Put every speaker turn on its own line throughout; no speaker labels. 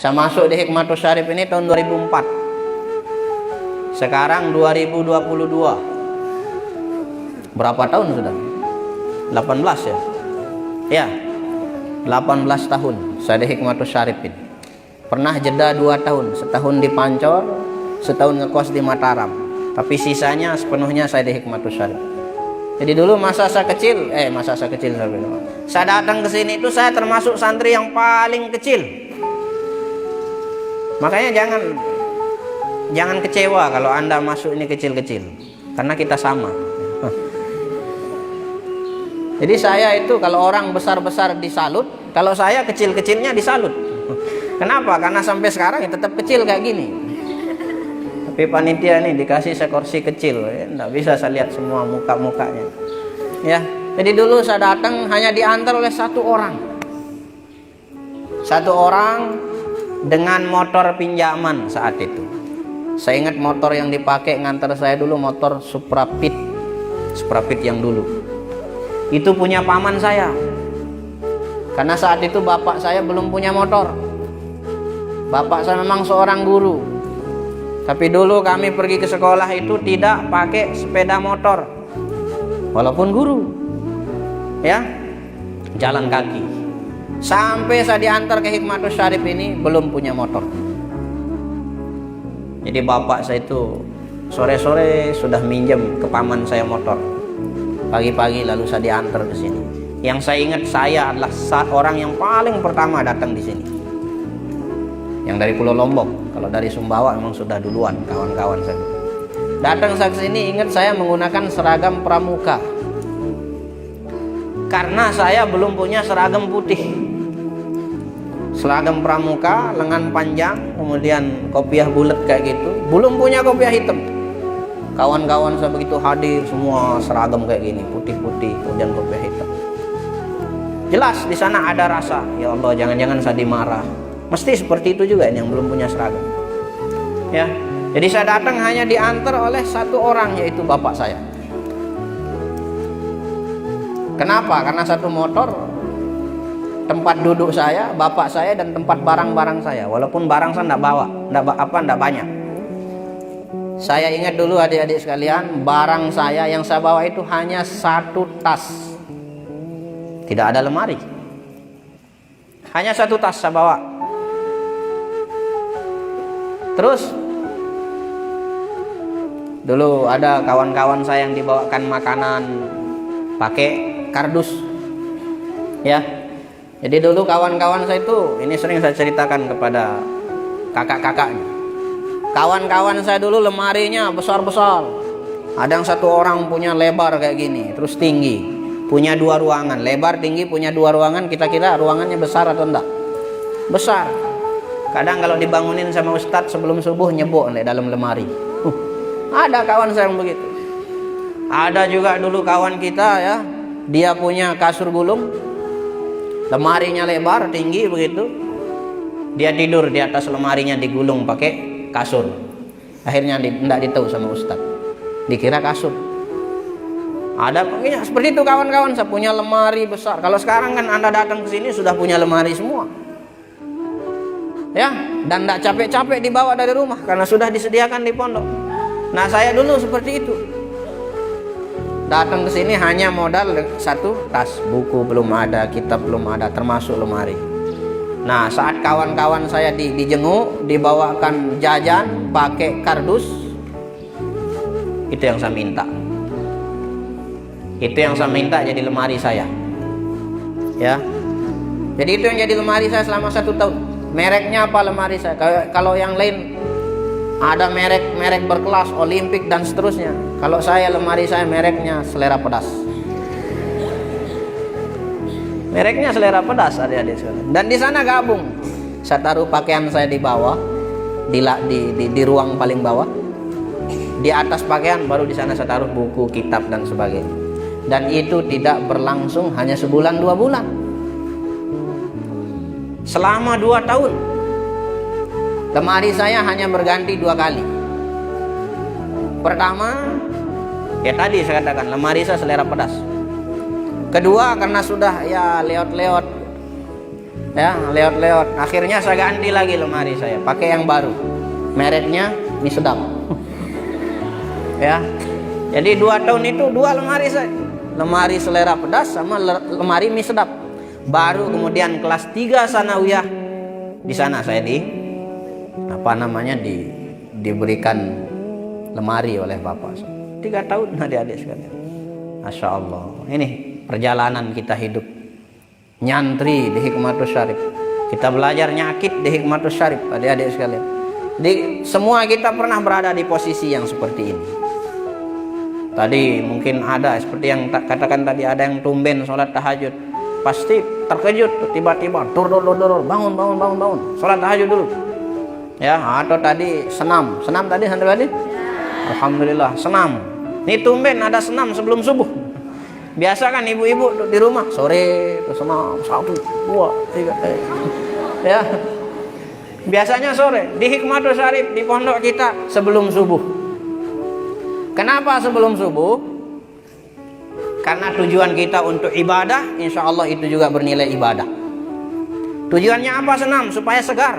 Saya masuk di Hikmatus Syarif ini tahun 2004. Sekarang 2022. Berapa tahun sudah? 18 ya? Ya, 18 tahun saya di Hikmatus Syarif ini. Pernah jeda 2 tahun, setahun di Pancor, setahun ngekos di Mataram. Tapi sisanya sepenuhnya saya di Hikmatus Syarif. Jadi dulu masa saya kecil, saya datang ke sini itu saya termasuk santri yang paling kecil. Makanya jangan kecewa kalau Anda masuk ini kecil-kecil, karena kita sama. Jadi saya itu kalau orang besar-besar disalut, kalau saya kecil-kecilnya disalut. Kenapa? Karena sampai sekarang ya tetap kecil kayak gini. Tapi panitia nih dikasih sekursi kecil, ya, nggak bisa saya lihat semua muka-mukanya. Ya, jadi dulu saya datang hanya diantar oleh satu orang dengan motor pinjaman saat itu. Saya ingat motor yang dipakai ngantar saya dulu motor Suprapit yang dulu. Itu punya paman saya. Karena saat itu bapak saya belum punya motor. Bapak saya memang seorang guru. Tapi dulu kami pergi ke sekolah itu tidak pakai sepeda motor. Walaupun guru. Ya. Jalan kaki. Sampai saya diantar ke Hikmatus Syarif ini belum punya motor. Jadi bapak saya itu sore-sore sudah minjem ke paman saya motor. Pagi-pagi lalu saya diantar ke sini. Yang saya ingat saya adalah orang yang paling pertama datang di sini. Yang dari Pulau Lombok. Kalau dari Sumbawa memang sudah duluan kawan-kawan saya. Datang saya ke sini ingat saya menggunakan seragam pramuka. Karena saya belum punya seragam putih. Seragam pramuka, lengan panjang, kemudian kopiah bulat kayak gitu. Belum punya kopiah hitam. Kawan-kawan saya begitu hadir semua seragam kayak gini, putih-putih, kemudian kopiah hitam. Jelas di sana ada rasa, ya Allah jangan-jangan saya dimarah. Mesti seperti itu juga yang belum punya seragam. Ya, jadi saya datang hanya diantar oleh satu orang yaitu bapak saya. Kenapa? Karena satu motor, tempat duduk saya, bapak saya dan tempat barang-barang saya. Walaupun barang saya enggak banyak. Saya ingat dulu adik-adik sekalian, barang saya yang saya bawa itu hanya satu tas. Tidak ada lemari. Hanya satu tas saya bawa. Terus dulu ada kawan-kawan saya yang dibawakan makanan pakai kardus. Ya. Jadi dulu kawan-kawan saya itu, ini sering saya ceritakan kepada kakak-kakaknya. Kawan-kawan saya dulu lemarinya besar-besar. Ada yang satu orang punya lebar kayak gini, terus tinggi. Punya 2 ruangan, lebar tinggi punya 2 ruangan, kita kira ruangannya besar atau enggak? Besar. Kadang kalau dibangunin sama ustadz sebelum subuh nyebok di dalam lemari. Ada kawan saya yang begitu. Ada juga dulu kawan kita ya, dia punya kasur gulung. Lemarinya lebar, tinggi begitu. Dia tidur di atas lemarinya digulung pakai kasur. Akhirnya tidak ditahu sama ustadz, dikira kasur. Ada pokoknya seperti itu kawan-kawan. Saya punya lemari besar. Kalau sekarang kan Anda datang ke sini sudah punya lemari semua, ya, dan tidak capek-capek dibawa dari rumah karena sudah disediakan di pondok. Nah saya dulu seperti itu. Datang ke sini hanya modal satu tas, buku belum ada, kitab belum ada, termasuk lemari. Nah saat kawan-kawan saya dijenguk, dibawakan jajan pakai kardus, itu yang saya minta. Itu yang saya minta jadi lemari saya. Ya. Jadi itu yang jadi lemari saya selama 1 tahun. Mereknya apa lemari saya? Kalau yang lain ada merek berkelas, Olimpik dan seterusnya. Kalau saya lemari saya mereknya Selera Pedas. Mereknya Selera Pedas, adik-adik sekalian. Dan di sana gabung. Saya taruh pakaian saya di bawah, di ruang paling bawah. Di atas pakaian baru di sana saya taruh buku, kitab dan sebagainya. Dan itu tidak berlangsung hanya sebulan 2 bulan. Selama 2 tahun. Lemari saya hanya berganti 2 kali. Pertama, ya tadi saya katakan lemari saya Selera Pedas. Kedua, karena sudah ya leot-leot Ya, leot-leot. Akhirnya saya ganti lagi lemari saya, pakai yang baru. Mereknya mie sedap. Ya. Jadi 2 tahun itu 2 lemari saya. Lemari selera pedas sama lemari mie sedap. Baru kemudian kelas 3 sanawiyah, di sana saya diberikan lemari oleh bapak. 3 tahun adik-adik sekalian. Masya Allah. Ini perjalanan kita hidup. Nyantri di Hikmatus Syarif. Kita belajar nyakit di Hikmatus Syarif, adik-adik sekalian. Jadi semua kita pernah berada di posisi yang seperti ini. Tadi mungkin ada seperti yang katakan tadi, ada yang tumben sholat tahajud. Pasti terkejut tiba-tiba bangun sholat tahajud dulu. Ya, atau tadi senam tadi santri. Alhamdulillah senam. Ini tumben ada senam sebelum subuh. Biasa kan ibu-ibu di rumah sore itu senam 1, 2, 3. Ya. Biasanya sore. Di Hikmatus Syarif di pondok kita sebelum subuh. Kenapa sebelum subuh? Karena tujuan kita untuk ibadah, insya Allah itu juga bernilai ibadah. Tujuannya apa senam? Supaya segar,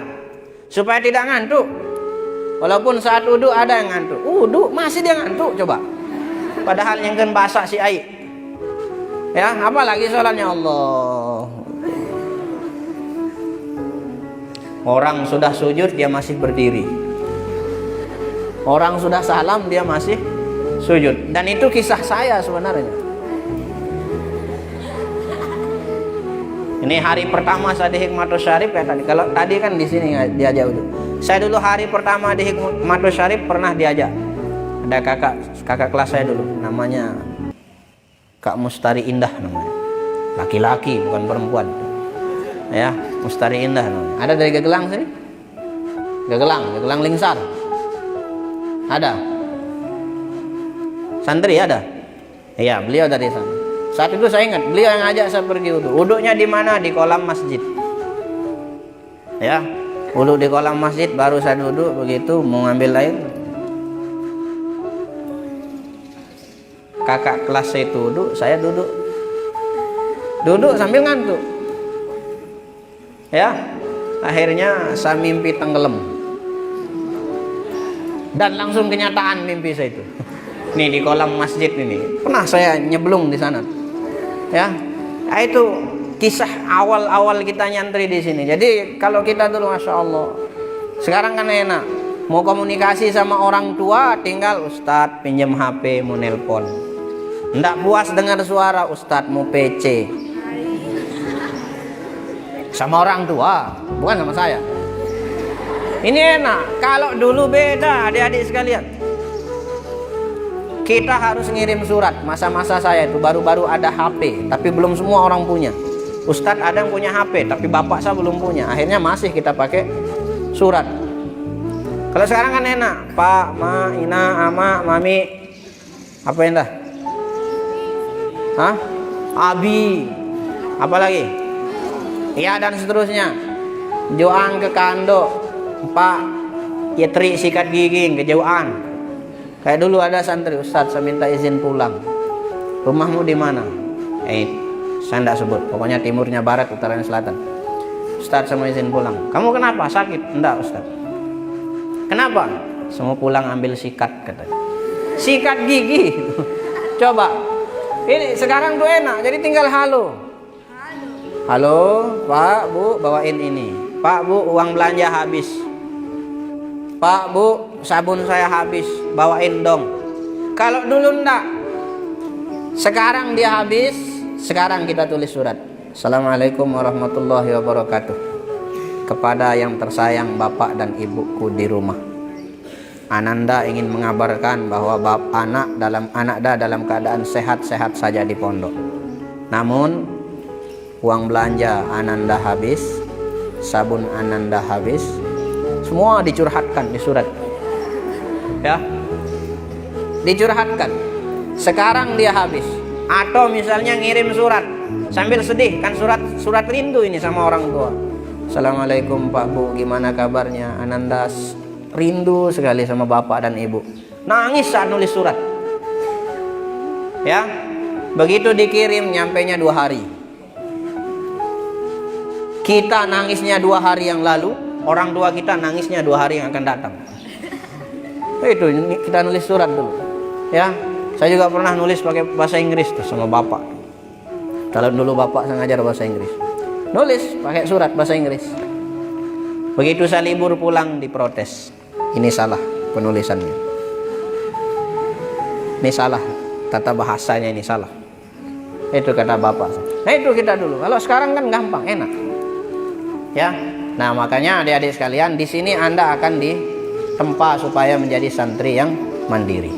supaya tidak ngantuk. Walaupun saat wudhu ada yang ngantuk, wudhu masih dia ngantuk coba. Padahal yang kan basah si air. Ya, apalagi sholatnya Allah. Orang sudah sujud dia masih berdiri. Orang sudah salam dia masih sujud. Dan itu kisah saya sebenarnya. Ini hari pertama saya di Hikmatus Syarif kayak tadi. Kalau tadi kan di sini diajak wudhu. Saya dulu hari pertama di Hikmatus Syarif pernah diajak. Ada kakak kelas saya dulu, namanya Kak Mustari Indah namanya. Laki-laki bukan perempuan. Ya, Mustari Indah namanya. Ada dari Gegelang sini? Gegelang Lingsar. Ada. Santri ada? Iya, beliau dari sana. Saat itu saya ingat, beliau yang ajak saya pergi wudhu. Wudhunya di mana? Di kolam masjid. Ya, wudhu di kolam masjid, baru saya duduk begitu mau ngambil air. Kakak kelas saya itu duduk, saya duduk sambil ngantuk. Ya, akhirnya saya mimpi tenggelam. Dan langsung kenyataan mimpi saya itu. Nih di kolam masjid ini, pernah saya nyeblung di sana. Ya, itu kisah awal-awal kita nyantri di sini. Jadi kalau kita dulu, masya Allah, sekarang kan enak. Mau komunikasi sama orang tua, tinggal Ustadz pinjam HP, mau nelpon. Nggak puas dengar suara Ustadz, mau PC. Sama orang tua, bukan sama saya. Ini enak. Kalau dulu beda, adik-adik sekalian. Kita harus ngirim surat. Masa-masa saya itu baru-baru ada HP, tapi belum semua orang punya. Ustadz ada yang punya HP, tapi bapak saya belum punya. Akhirnya masih kita pakai surat. Kalau sekarang kan enak, Pak, Ma, Ina, Ama, Mami, apa yang dah? Hah? Abi, apa lagi? Ya, dan seterusnya. Joang ke Kando, Pak, Yetri sikat gigi kejauhan. Kayak dulu ada santri, Ustadz saya minta izin pulang. Rumahmu di mana? Saya tidak sebut. Pokoknya timurnya, barat, utaranya, selatan. Ustadz saya mau izin pulang. Kamu kenapa? Sakit? Enggak Ustadz. Kenapa? Semua pulang ambil sikat katanya. Sikat gigi. Coba. Ini sekarang tuh enak. Jadi tinggal halo. Halo, Pak, Bu, bawain ini. Pak, Bu, uang belanja habis. Pak, Bu, sabun saya habis, bawain dong. Kalau dulu enggak. Sekarang dia habis, sekarang kita tulis surat. Assalamualaikum warahmatullahi wabarakatuh. Kepada yang tersayang bapak dan ibuku di rumah. Ananda ingin mengabarkan bahwa anak dalam keadaan sehat-sehat saja di pondok. Namun uang belanja Ananda habis, sabun Ananda habis. Semua dicurhatkan di surat. Ya. Dicurhatkan. Sekarang dia habis. Atau misalnya ngirim surat sambil sedih, kan surat rindu ini sama orang tua. Assalamualaikum Pak, Bu, gimana kabarnya? Ananda rindu sekali sama bapak dan ibu. Nangis saat nulis surat. Ya. Begitu dikirim, nyampenya 2 hari. Kita nangisnya 2 hari yang lalu, orang tua kita nangisnya 2 hari yang akan datang. Itu kita nulis surat dulu. Ya, saya juga pernah nulis pakai bahasa Inggris tuh sama bapak. Kalau dulu bapak saya ngajar bahasa Inggris, nulis pakai surat bahasa Inggris. Begitu saya libur pulang diprotes. Ini salah penulisannya. Ini salah, tata bahasanya ini salah. Itu kata bapak. Nah itu kita dulu. Kalau sekarang kan gampang, enak. Ya. Nah, makanya adik-adik sekalian, di sini Anda akan ditempa supaya menjadi santri yang mandiri.